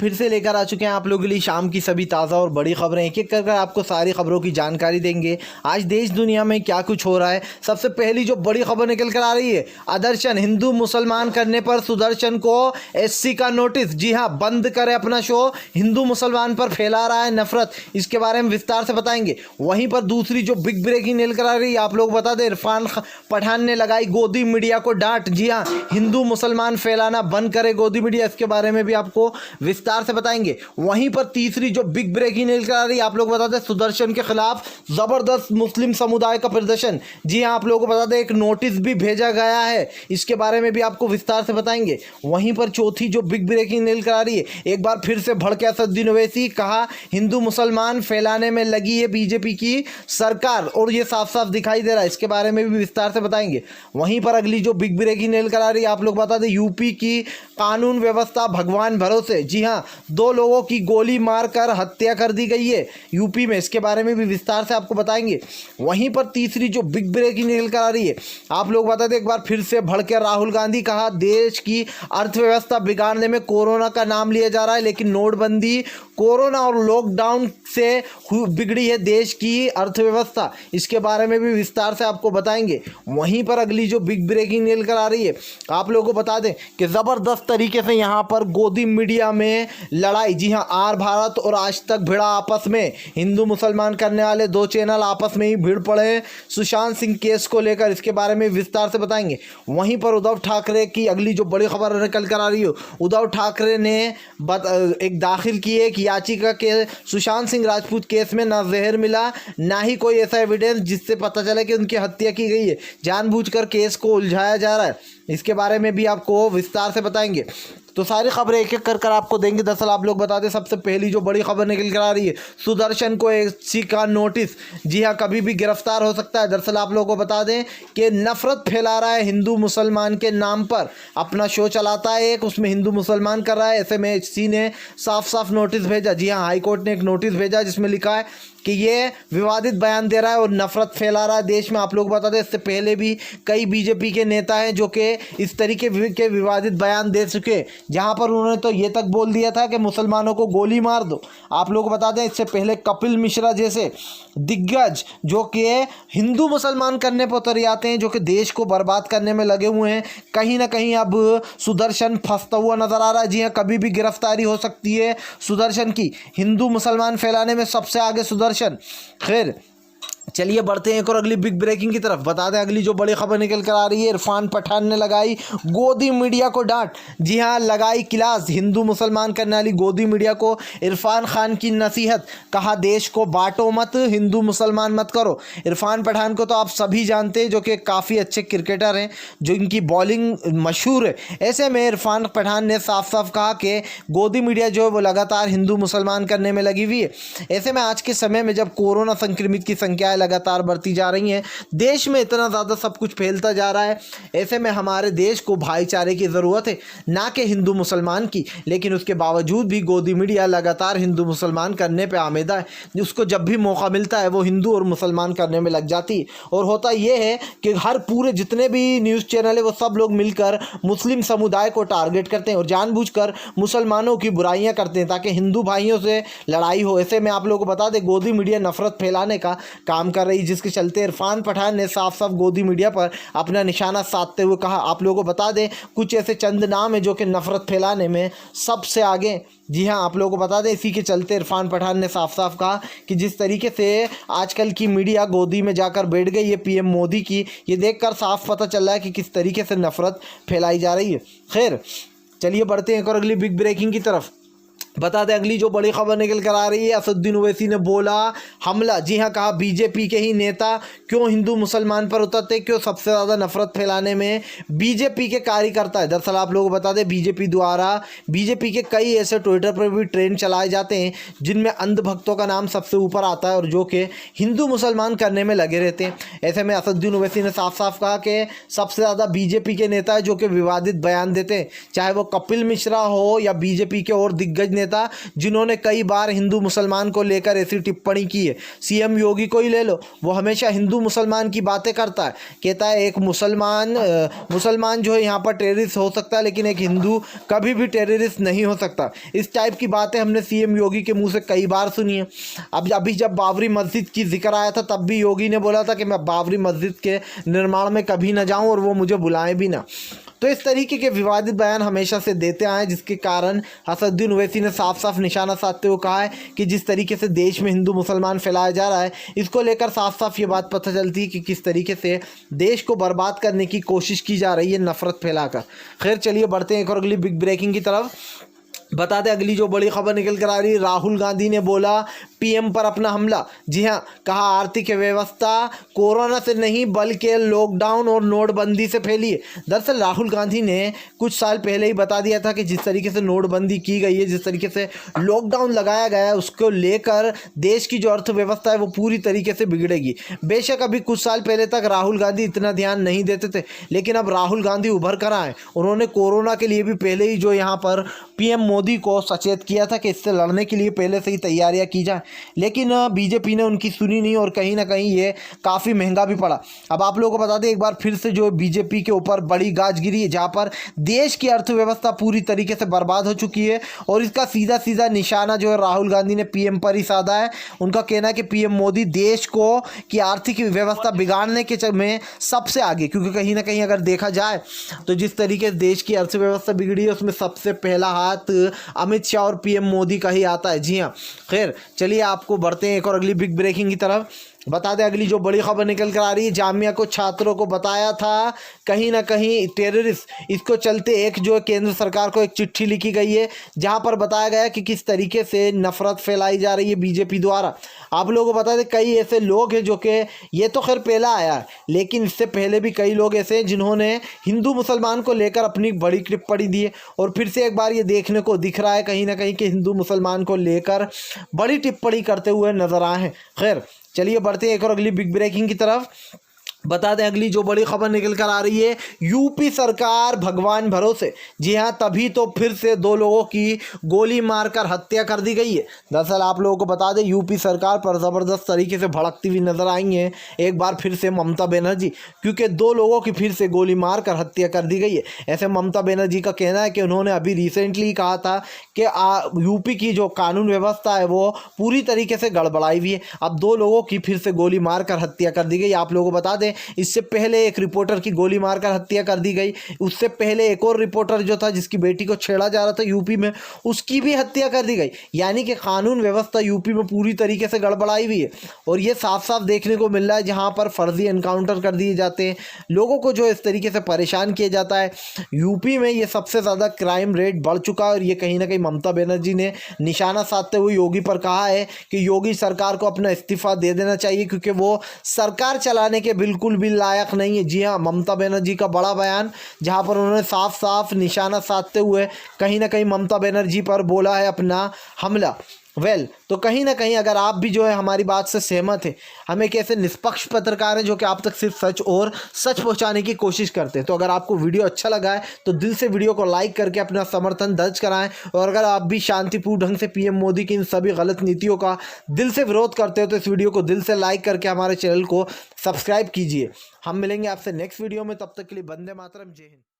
फिर से लेकर आ चुके हैं आप लोगों के लिए शाम की सभी ताज़ा और बड़ी खबरें। एक एक कर आपको सारी खबरों की जानकारी देंगे। आज देश दुनिया में क्या कुछ हो रहा है। सबसे पहली जो बड़ी खबर निकल कर आ रही है, आदर्शन हिंदू मुसलमान करने पर सुदर्शन को एससी का नोटिस। जी हाँ, बंद करे अपना शो, हिंदू मुसलमान पर फैला रहा है नफरत। इसके बारे में विस्तार से बताएंगे। वहीं पर दूसरी जो बिग ब्रेकिंग निकल कर आ रही है, आप लोग बता दें, इरफान पठान ने लगाई गोदी मीडिया को डांट। जी हाँ, हिंदू मुसलमान फैलाना बंद करे गोदी मीडिया। इसके बारे में भी आपको विस्तार से बताएंगे। वहीं पर तीसरी जो बिग ब्रेकिंग निकल आ रही है, आप लोग बता दें, सुदर्शन के खिलाफ जबरदस्त मुस्लिम समुदाय का प्रदर्शन। जी हां, आप लोगों को बता दें, एक नोटिस भी भेजा गया है। इसके बारे में भी आपको विस्तार से बताएंगे। वहीं पर चौथी जो बिग ब्रेकिंग निकल आ रही है, एक बार फिर से भड़के असदुद्दीन ओवैसी, कहा हिंदू मुसलमान फैलाने में लगी है बीजेपी की सरकार, और ये साफ साफ दिखाई दे रहा है। इसके बारे में भी विस्तार से बताएंगे। वहीं पर अगली जो बिग ब्रेकिंग निकल आ रही है, आप लोग बता दें, यूपी की कानून व्यवस्था भगवान भरोसे। जी हाँ, 2 लोगों की गोली मारकर हत्या कर दी गई है यूपी में। इसके बारे में भी विस्तार से आपको बताएंगे। वहीं पर तीसरी जो बिग ब्रेकिंग निकल कर आ रही है, आप लोग बता दें, एक बार फिर से भड़के राहुल गांधी, कहा देश की अर्थव्यवस्था बिगाड़ने में कोरोना का नाम लिया जा रहा है, लेकिन नोटबंदी, कोरोना और लॉकडाउन से बिगड़ी है देश की अर्थव्यवस्था। इसके बारे में भी विस्तार से आपको बताएंगे। वहीं पर अगली जो बिग ब्रेकिंग निकल कर आ रही है, आप लोगों को बता दें कि ज़बरदस्त तरीके से यहाँ पर गोदी मीडिया में लड़ाई। जी हाँ, आर भारत और आज तक भिड़ा आपस में। हिंदू मुसलमान करने वाले 2 चैनल आपस में ही भिड़ पड़े सुशांत सिंह केस को लेकर। इसके बारे में विस्तार से बताएंगे। वहीं पर उद्धव ठाकरे की अगली जो बड़ी खबर निकल कर आ रही है, उद्धव ठाकरे ने एक दाखिल की एक याचिका के सुशांत सिंह राजपूत केस में ना जहर मिला, ना ही कोई ऐसा एविडेंस जिससे पता चले कि उनकी हत्या की गई है। जानबूझकर केस को उलझाया जा रहा है। इसके बारे में भी आपको विस्तार से बताएंगे। तो सारी खबरें एक एक कर आपको देंगे। दरअसल आप लोग बता दें, सबसे पहली जो बड़ी खबर निकल कर आ रही है, सुदर्शन को एससी का नोटिस। जी हाँ, कभी भी गिरफ्तार हो सकता है। दरअसल आप लोगों को बता दें कि नफरत फैला रहा है हिंदू मुसलमान के नाम पर। अपना शो चलाता है एक, उसमें हिंदू मुसलमान कर रहा है। ऐसे में एससी ने साफ साफ नोटिस भेजा। जी हाँ, हाईकोर्ट ने एक नोटिस भेजा जिसमें लिखा है कि ये विवादित बयान दे रहा है और नफरत फैला रहा है देश में। आप लोग बता दें, इससे पहले भी कई बीजेपी के नेता हैं जो कि इस तरीके के विवादित बयान दे चुके, जहां पर उन्होंने तो ये तक बोल दिया था कि मुसलमानों को गोली मार दो। आप लोग बता दें, इससे पहले कपिल मिश्रा जैसे दिग्गज जो कि हिंदू मुसलमान करने पर उतर आते हैं, जो कि देश को बर्बाद करने में लगे हुए हैं, कहीं ना कहीं अब सुदर्शन फंसता हुआ नजर आ रहा है। जी हाँ, कभी भी गिरफ्तारी हो सकती है सुदर्शन की। हिंदू मुसलमान फैलाने में सबसे आगे सुदर्शन। खैर, चलिए बढ़ते हैं एक और अगली बिग ब्रेकिंग की तरफ। बता दें, अगली जो बड़ी खबर निकल कर आ रही है, इरफान पठान ने लगाई गोदी मीडिया को डांट। जी हां, लगाई क्लास हिंदू मुसलमान करने वाली गोदी मीडिया को। इरफान खान की नसीहत, कहा देश को बांटो मत, हिंदू मुसलमान मत करो। इरफान पठान को तो आप सभी जानते हैं, जो कि काफ़ी अच्छे क्रिकेटर हैं, जो इनकी बॉलिंग मशहूर है। ऐसे में इरफान पठान ने साफ साफ कहा कि गोदी मीडिया जो है वो लगातार हिंदू मुसलमान करने में लगी हुई है। ऐसे में आज के समय में जब कोरोना संक्रमित की संख्या लगातार बढ़ती जा रही हैं, देश में इतना ज़्यादा सब कुछ फैलता जा रहा है, ऐसे में हमारे देश को भाईचारे की ज़रूरत है, ना कि हिंदू मुसलमान की। लेकिन उसके बावजूद भी गोदी मीडिया लगातार हिंदू मुसलमान करने पे आमेदा है। उसको जब भी मौका मिलता है वो हिंदू और मुसलमान करने में लग जाती है। और होता यह है कि हर पूरे जितने भी न्यूज़ चैनल है वो सब लोग मिलकर मुस्लिम समुदाय को टारगेट करते हैं और जानबूझकर मुसलमानों की बुराइयाँ करते हैं ताकि हिंदू भाइयों से लड़ाई हो। ऐसे में आप लोगों को बता दें, गोदी मीडिया नफरत फैलाने का काम कर रही, जिसके चलते इरफान पठान ने साफ साफ गोदी मीडिया पर अपना निशाना साधते हुए कहा। आप लोगों को बता दें, कुछ ऐसे चंद नाम है जो कि नफरत फैलाने में सबसे आगे। जी हाँ, आप लोगों को बता दें, इसी के चलते इरफान पठान ने साफ साफ कहा कि जिस तरीके से आजकल की मीडिया गोदी में जाकर बैठ गई है पीएम मोदी की, ये देखकर साफ पता चल रहा है कि किस तरीके से नफरत फैलाई जा रही है। खैर, चलिए बढ़ते हैं एक और अगली बिग ब्रेकिंग की तरफ। बता दें, अगली जो बड़ी खबर निकल कर आ रही है, असदुद्दीन ओवैसी ने बोला हमला। जी हाँ, कहा बीजेपी के ही नेता क्यों हिंदू मुसलमान पर उतरते, क्यों सबसे ज़्यादा नफरत फैलाने में बीजेपी के कार्यकर्ता है। दरअसल आप लोगों को बता दें, बीजेपी द्वारा बीजेपी के कई ऐसे ट्विटर पर भी ट्रेंड चलाए जाते हैं जिनमें अंधभक्तों का नाम सबसे ऊपर आता है और जो कि हिंदू मुसलमान करने में लगे रहते हैं। ऐसे में असदुद्दीन ओवैसी ने साफ साफ कहा कि सबसे ज़्यादा बीजेपी के नेता है जो कि विवादित बयान देते हैं, चाहे वो कपिल मिश्रा हो या बीजेपी के और दिग्गज नेता जिन्होंने कई बार हिंदू मुसलमान को लेकर ऐसी टिप्पणी की है। सीएम योगी को ही ले लो, वो हमेशा हिंदू मुसलमान की बातें करता है, कहता है एक मुसलमान जो है यहाँ पर टेररिस्ट हो सकता है, लेकिन एक हिंदू कभी भी टेररिस्ट नहीं हो सकता। इस टाइप की बातें हमने सीएम योगी के मुंह से कई बार सुनी है। अब अभी जब बाबरी मस्जिद की जिक्र आया था तब भी योगी ने बोला था कि मैं बाबरी मस्जिद के निर्माण में कभी ना जाऊं और वो मुझे बुलाएं भी ना। तो इस तरीके के विवादित बयान हमेशा से देते आए, जिसके कारण असदुद्दीन ओवैसी ने साफ साफ निशाना साधते हुए कहा है कि जिस तरीके से देश में हिंदू मुसलमान फैलाया जा रहा है, इसको लेकर साफ साफ ये बात पता चलती है कि किस तरीके से देश को बर्बाद करने की कोशिश की जा रही है नफरत फैलाकर। खैर चलिए बढ़ते हैं एक और अगली बिग ब्रेकिंग की तरफ। बता दें अगली जो बड़ी खबर निकल कर आ रही है, राहुल गांधी ने बोला पीएम पर अपना हमला। जी हाँ, कहा आर्थिक व्यवस्था कोरोना से नहीं बल्कि लॉकडाउन और नोटबंदी से फैली है। दरअसल राहुल गांधी ने कुछ साल पहले ही बता दिया था कि जिस तरीके से नोटबंदी की गई है, जिस तरीके से लॉकडाउन लगाया गया है, उसको लेकर देश की जो अर्थव्यवस्था है वो पूरी तरीके से बिगड़ेगी। बेशक अभी कुछ साल पहले तक राहुल गांधी इतना ध्यान नहीं देते थे, लेकिन अब राहुल गांधी उभर कर आए। उन्होंने कोरोना के लिए भी पहले ही जो यहाँ पर पीएम मोदी को सचेत किया था कि इससे लड़ने के लिए पहले से ही तैयारियां की जाए, लेकिन बीजेपी ने उनकी सुनी नहीं और कहीं ना कहीं ये काफ़ी महंगा भी पड़ा। अब आप लोगों को बता दें एक बार फिर से जो बीजेपी के ऊपर बड़ी गाज गिरी है, जहां पर देश की अर्थव्यवस्था पूरी तरीके से बर्बाद हो चुकी है और इसका सीधा सीधा निशाना जो है राहुल गांधी ने पीएम पर ही साधा है। उनका कहना है कि पीएम मोदी देश को की आर्थिक व्यवस्था बिगाड़ने के में सबसे आगे, क्योंकि कहीं ना कहीं अगर देखा जाए तो जिस तरीके से देश की अर्थव्यवस्था बिगड़ी है उसमें सबसे पहला हाथ अमित शाह और पीएम मोदी का ही आता है। जी हाँ, खैर चलिए आपको बढ़ते हैं एक और अगली बिग ब्रेकिंग की तरफ। बता दें अगली जो बड़ी खबर निकल कर आ रही है, जामिया को छात्रों को बताया था कहीं ना कहीं टेररिस्ट। इसको चलते एक जो केंद्र सरकार को एक चिट्ठी लिखी गई है जहां पर बताया गया कि किस तरीके से नफरत फैलाई जा रही है बीजेपी द्वारा। आप लोगों को बता दें कई ऐसे लोग हैं जो कि ये तो खैर पहला आया है, लेकिन इससे पहले भी कई लोग ऐसे हैं जिन्होंने हिंदू मुसलमान को लेकर अपनी बड़ी टिप्पणी दी है और फिर से एक बार ये देखने को दिख रहा है कहीं ना कहीं कि हिंदू मुसलमान को लेकर बड़ी टिप्पणी करते हुए नजर आए हैं। खैर चलिए बढ़ते हैं एक और अगली बिग ब्रेकिंग की तरफ। बता दें अगली जो बड़ी खबर निकल कर आ रही है, यूपी सरकार भगवान भरोसे। जी हाँ, तभी तो फिर से 2 लोगों की गोली मारकर हत्या कर दी गई है। दरअसल आप लोगों को बता दें यूपी सरकार पर ज़बरदस्त तरीके से भड़कती हुई नजर आई है एक बार फिर से ममता बनर्जी, क्योंकि 2 लोगों की फिर से गोली मारकर हत्या कर दी गई है। ऐसे ममता बनर्जी का कहना है कि उन्होंने अभी रिसेंटली कहा था कि यूपी की जो कानून व्यवस्था है वो पूरी तरीके से गड़बड़ाई हुई है। अब 2 लोगों की फिर से गोली मारकर हत्या कर दी गई। आप लोगों को बता दें इससे पहले एक रिपोर्टर की गोली मारकर हत्या कर दी गई। उससे पहले एक और रिपोर्टर जो था जिसकी बेटी को छेड़ा जा रहा था यूपी में, उसकी भी हत्या कर दी गई। यानी कि कानून व्यवस्था यूपी में पूरी तरीके से गड़बड़ाई हुई है और ये साफ साफ देखने को मिल रहा है जहां पर फर्जी एनकाउंटर कर दिए जाते हैं, लोगों को जो इस तरीके से परेशान किया जाता है। यूपी में ये सबसे ज़्यादा क्राइम रेट बढ़ चुका है और ये कहीं ना कहीं ममता बनर्जी ने निशाना साधते हुए योगी पर कहा है कि योगी सरकार को अपना इस्तीफा दे देना चाहिए, क्योंकि वो सरकार चलाने के बिल्कुल भी लायक नहीं है। जी हाँ, ममता बनर्जी का बड़ा बयान जहां पर उन्होंने साफ साफ निशाना साधते हुए कहीं ना कहीं ममता बनर्जी पर बोला है अपना हमला। तो कहीं ना कहीं अगर आप भी जो है हमारी बात से सहमत है, हम एक ऐसे निष्पक्ष पत्रकार हैं जो कि आप तक सिर्फ सच और सच पहुंचाने की कोशिश करते हैं। तो अगर आपको वीडियो अच्छा लगा है तो दिल से वीडियो को लाइक करके अपना समर्थन दर्ज कराएं और अगर आप भी शांतिपूर्ण ढंग से पीएम मोदी की इन सभी गलत नीतियों का दिल से विरोध करते हो तो इस वीडियो को दिल से लाइक करके हमारे चैनल को सब्सक्राइब कीजिए। हम मिलेंगे आपसे नेक्स्ट वीडियो में, तब तक के लिए वंदे मातरम, जय हिंद।